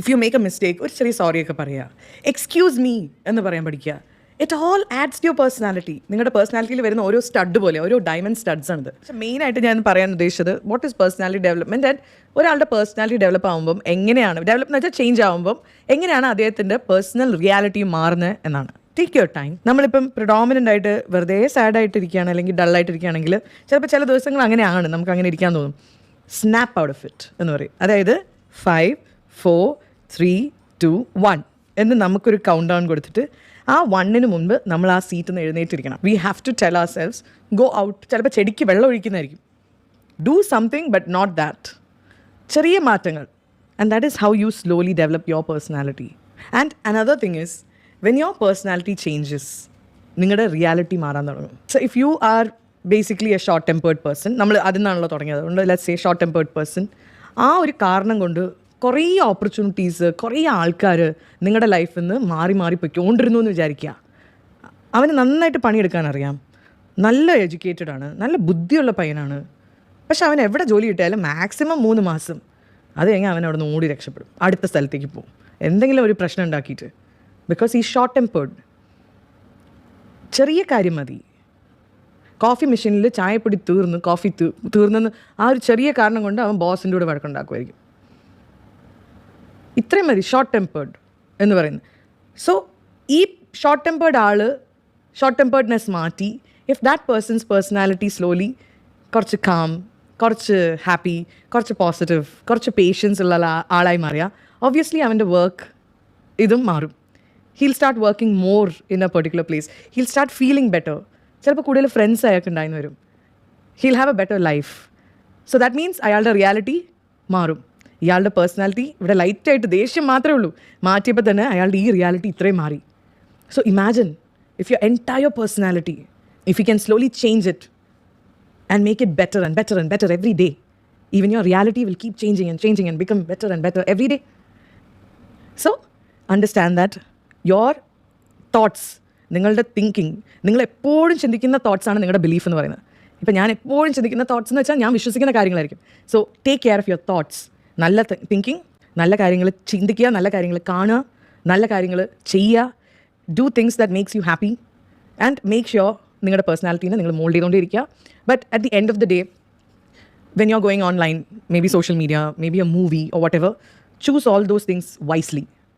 If you make a mistake ഒരു ചെറിയ സോറിയൊക്കെ പറയുക. എക്സ്ക്യൂസ് മീ എന്ന് പറയാൻ പഠിക്കുക. It all adds to your personality. നിങ്ങളുടെ പേഴ്സണാലിറ്റിയിൽ വരുന്ന ഓരോ സ്റ്റഡ് പോലെ, ഓരോ ഡയമണ്ട് സ്റ്റഡ്സ് ആണിത്. പക്ഷേ മെയിനായിട്ട് ഞാൻ പറയാൻ ഉദ്ദേശിച്ചത് what is personality development and ഒരാളുടെ പേഴ്സണാലിറ്റി ഡെവലപ്പ് ആകുമ്പം എങ്ങനെയാണ് ഡെവലപ്പ് എന്ന് വെച്ചാൽ ചേഞ്ച് ആകുമ്പം എങ്ങനെയാണ് അദ്ദേഹത്തിൻ്റെ പേഴ്സണൽ റിയാലിറ്റി മാറുന്നത് എന്നാണ്. Take your time. നമ്മളിപ്പം പ്രിഡോമിനൻ്റ് ആയിട്ട് വെറുതെ സാഡായിട്ടിരിക്കുകയാണ് അല്ലെങ്കിൽ ഡള്ളായിട്ടിരിക്കുകയാണെങ്കിൽ ചിലപ്പോൾ ചില ദിവസങ്ങൾ അങ്ങനെയാണ്, നമുക്ക് അങ്ങനെ ഇരിക്കാൻ തോന്നും. സ്നാപ്പ് ഔട്ട് ഓഫ് ഇറ്റ് എന്ന് പറയും. അതായത് 5, 4, 3, 2, 1 എന്ന് നമുക്കൊരു കൗണ്ട് ഡൗൺ കൊടുത്തിട്ട് ആ 1 മുൻപ് നമ്മൾ ആ സീറ്റിൽ നിന്ന് എഴുന്നേറ്റിരിക്കണം. We have to tell ourselves go out. ചിലപ്പോൾ ചെടിക്ക് വെള്ളം ഒഴിക്കുന്നതായിരിക്കും. Do something but not that. ചെറിയ മാറ്റങ്ങൾ. And that is how you slowly develop your personality. And another thing is when your personality changes നിങ്ങളുടെ റിയാലിറ്റി മാറാൻ തുടങ്ങും. So if you are basically a short tempered person, നമ്മൾ അതിൽ നിന്നാണല്ലോ തുടങ്ങിയത്, അതുകൊണ്ട് let's say short tempered person, ആ ഒരു കാരണം കൊണ്ട് കുറേ ഓപ്പർച്യൂണിറ്റീസ്, കുറേ ആൾക്കാർ നിങ്ങളുടെ ലൈഫിൽ നിന്ന് മാറി മാറി പൊയ്ക്കൊണ്ടിരുന്നു എന്ന് വിചാരിക്കുക. അവന് നന്നായിട്ട് പണിയെടുക്കാൻ അറിയാം, നല്ല എഡ്യൂക്കേറ്റഡ് ആണ്, നല്ല ബുദ്ധിയുള്ള പയ്യനാണ്. പക്ഷെ അവൻ എവിടെ ജോലി കിട്ടിയാലും മാക്സിമം 3 മാസം അത് കഴിഞ്ഞാൽ അവൻ അവിടെ നിന്ന് ഓടി രക്ഷപ്പെടും, അടുത്ത സ്ഥലത്തേക്ക് പോകും, എന്തെങ്കിലും ഒരു പ്രശ്നം ഉണ്ടാക്കിയിട്ട്. ബിക്കോസ് ഈ ഷോർട്ട് ടെമ്പേർഡ്. ചെറിയ കാര്യം മതി. കോഫി മെഷീനിൽ ചായപ്പൊടി കോഫി തീർന്നെന്ന് ആ ഒരു ചെറിയ കാരണം കൊണ്ട് അവൻ ബോസിൻ്റെ കൂടെ വഴക്കുണ്ടാക്കുമായിരിക്കും. ഇത്രയും മതി ഷോർട്ട് ടെമ്പേർഡ് എന്ന് പറയുന്നത്. സോ ഈ ഷോർട്ട് ടെമ്പേർഡ് ഷോർട്ട് ടെമ്പേർഡ്നെസ് മാറ്റി if that person's personality slowly കുറച്ച് കാം, കുറച്ച് ഹാപ്പി, കുറച്ച് പോസിറ്റീവ്, കുറച്ച് പേഷ്യൻസ് ഉള്ള ആളായി മാറിയാൽ ഒബ്വിയസ്ലി അവൻ്റെ വർക്ക് ഇതും മാറും. He'll start working more in a particular place. He'll start feeling better. ചിലപ്പോൾ കൂടുതൽ ഫ്രണ്ട്സ് അയാൾക്ക് ഉണ്ടായിരുന്നു വരും. He'll have a better life. So that means അയാളുടെ റിയാലിറ്റി മാറും. ഇയാളുടെ പേഴ്സണാലിറ്റി ഇവിടെ ലൈറ്റായിട്ട് ദേഷ്യം മാത്രമേ ഉള്ളൂ, മാറ്റിയപ്പോൾ തന്നെ അയാളുടെ ഈ റിയാലിറ്റി ഇത്രയും മാറി. So imagine if your entire personality, if you can slowly change it and make it better and better and better every day, even your reality will keep changing and become better and better every day. So understand that your thoughts, നിങ്ങളുടെ thinking, നിങ്ങളെപ്പോഴും ചിന്തിക്കുന്ന തോട്ട്സാണ് നിങ്ങളുടെ belief എന്ന് പറയുന്നത്. ഇപ്പം ഞാൻ എപ്പോഴും ചിന്തിക്കുന്ന thoughts എന്ന് വെച്ചാൽ ഞാൻ വിശ്വസിക്കുന്ന കാര്യങ്ങളായിരിക്കും. So take care of your thoughts. നല്ല തിങ്കിങ്, നല്ല കാര്യങ്ങൾ ചിന്തിക്കുക, നല്ല കാര്യങ്ങൾ കാണുക, നല്ല കാര്യങ്ങൾ ചെയ്യുക. Do things that makes you happy and make sure നിങ്ങളുടെ പേഴ്സണാലിറ്റീനെ നിങ്ങൾ മോൾഡ് ചെയ്തുകൊണ്ടിരിക്കുക. But at the end of the day when you are going online, may be social media, may be A movie or what ever, choose all those things wisely.